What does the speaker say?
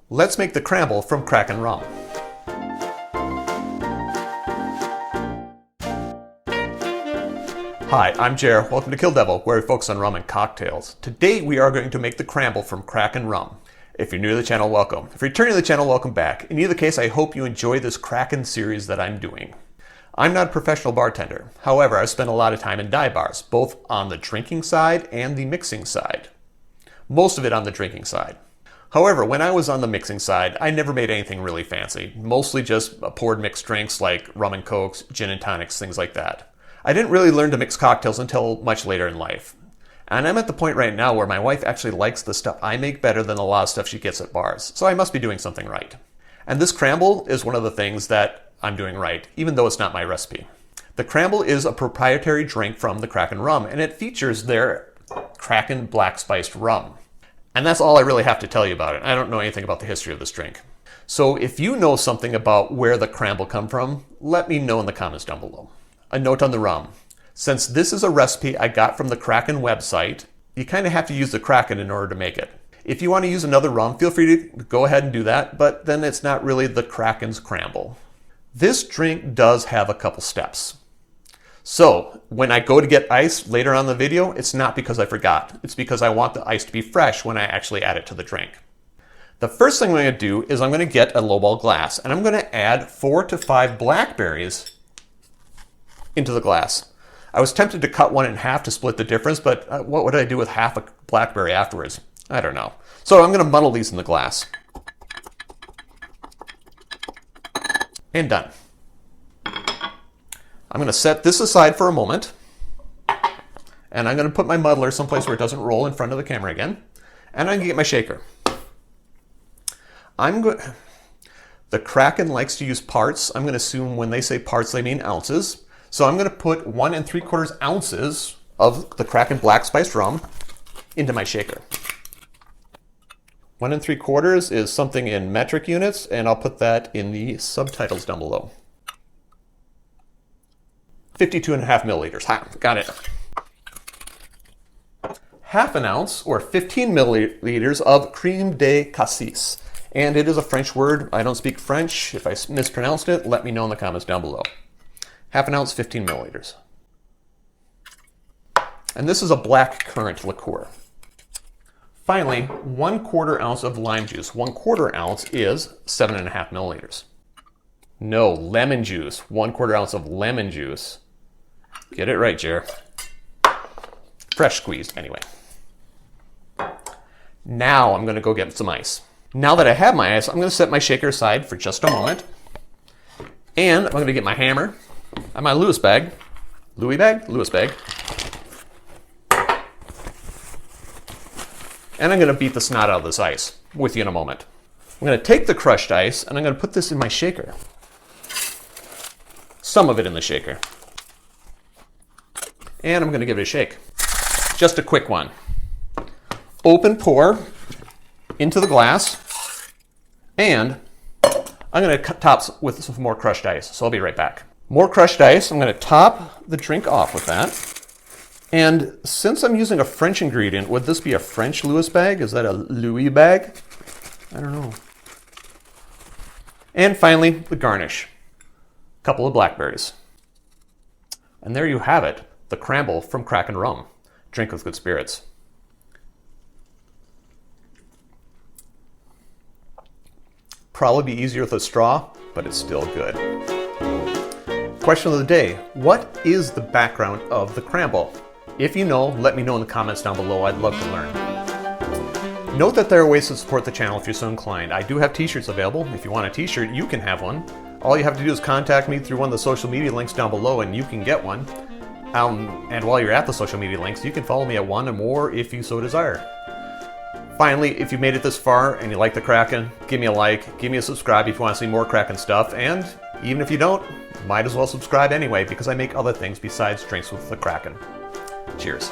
Let's make the Kramble from Kraken Rum. Hi, I'm Jer. Welcome to Kill-Divill, where we focus on rum and cocktails. Today we are going to make the Kramble from Kraken Rum. If you're new to the channel, welcome. If you're returning to the channel, welcome back. In either case, I hope you enjoy this Kraken series that I'm doing. I'm not a professional bartender. However, I've spent a lot of time in dive bars, both on the drinking side and the mixing side. Most of it on the drinking side. However, when I was on the mixing side, I never made anything really fancy. Mostly just poured mixed drinks like rum and cokes, gin and tonics, things like that. I didn't really learn to mix cocktails until much later in life. And I'm at the point right now where my wife actually likes the stuff I make better than a lot of stuff she gets at bars. So I must be doing something right. And this Kramble is one of the things that I'm doing right, even though it's not my recipe. The Kramble is a proprietary drink from the Kraken Rum, and it features their Kraken black spiced rum. And that's all I really have to tell you about it. I don't know anything about the history of this drink. So if you know something about where the Kramble come from, let me know in the comments down below. A note on the rum. Since this is a recipe I got from the Kraken website, you kind of have to use the Kraken in order to make it. If you want to use another rum, feel free to go ahead and do that, but then it's not really the Kraken's Kramble. This drink does have a couple steps. So when I go to get ice later on in the video, it's not because I forgot. It's because I want the ice to be fresh when I actually add it to the drink. The first thing I'm going to do is I'm going to get a lowball glass, and I'm going to add 4 to 5 blackberries into the glass. I was tempted to cut one in half to split the difference, but what would I do with half a blackberry afterwards? I don't know. So I'm going to muddle these in the glass. And done. I'm going to set this aside for a moment, and I'm going to put my muddler someplace where it doesn't roll in front of the camera again, and I'm going to get my shaker. The Kraken likes to use parts. I'm going to assume when they say parts, they mean ounces. So I'm going to put 1 3/4 ounces of the Kraken black spiced rum into my shaker. 1 3/4 is something in metric units, and I'll put that in the subtitles down below. 52.5 milliliters. Ha, got it. Half an ounce, or 15 milliliters of Crème de Cassis. And it is a French word. I don't speak French. If I mispronounced it, let me know in the comments down below. Half an ounce, 15 milliliters. And this is a black currant liqueur. Finally, 1/4 ounce of lime juice. 1/4 ounce is 7.5 milliliters. No, lemon juice. 1/4 ounce of lemon juice. Get it right, Jer. Fresh squeezed, anyway. Now I'm going to go get some ice. Now that I have my ice, I'm going to set my shaker aside for just a moment. And I'm going to get my hammer and my Lewis bag. Louis bag? Lewis bag. And I'm going to beat the snot out of this ice with you in a moment. I'm going to take the crushed ice and I'm going to put this in my shaker. Some of it in the shaker. And I'm going to give it a shake. Just a quick one. Open pour into the glass. And I'm going to top with some more crushed ice. So I'll be right back. More crushed ice. I'm going to top the drink off with that. And since I'm using a French ingredient, would this be a French Lewis bag? Is that a Louis bag? I don't know. And finally, the garnish. A couple of blackberries. And there you have it, the Kramble from Kraken Rum. Drink with good spirits. Probably be easier with a straw, but it's still good. Question of the day, what is the background of the Kramble? If you know, let me know in the comments down below. I'd love to learn. Note that there are ways to support the channel if you're so inclined. I do have t-shirts available. If you want a t-shirt, you can have one. All you have to do is contact me through one of the social media links down below and you can get one. And while you're at the social media links, you can follow me at one or more if you so desire. Finally, if you made it this far and you like the Kraken, give me a like, give me a subscribe if you want to see more Kraken stuff, and even if you don't, might as well subscribe anyway because I make other things besides drinks with the Kraken. Cheers.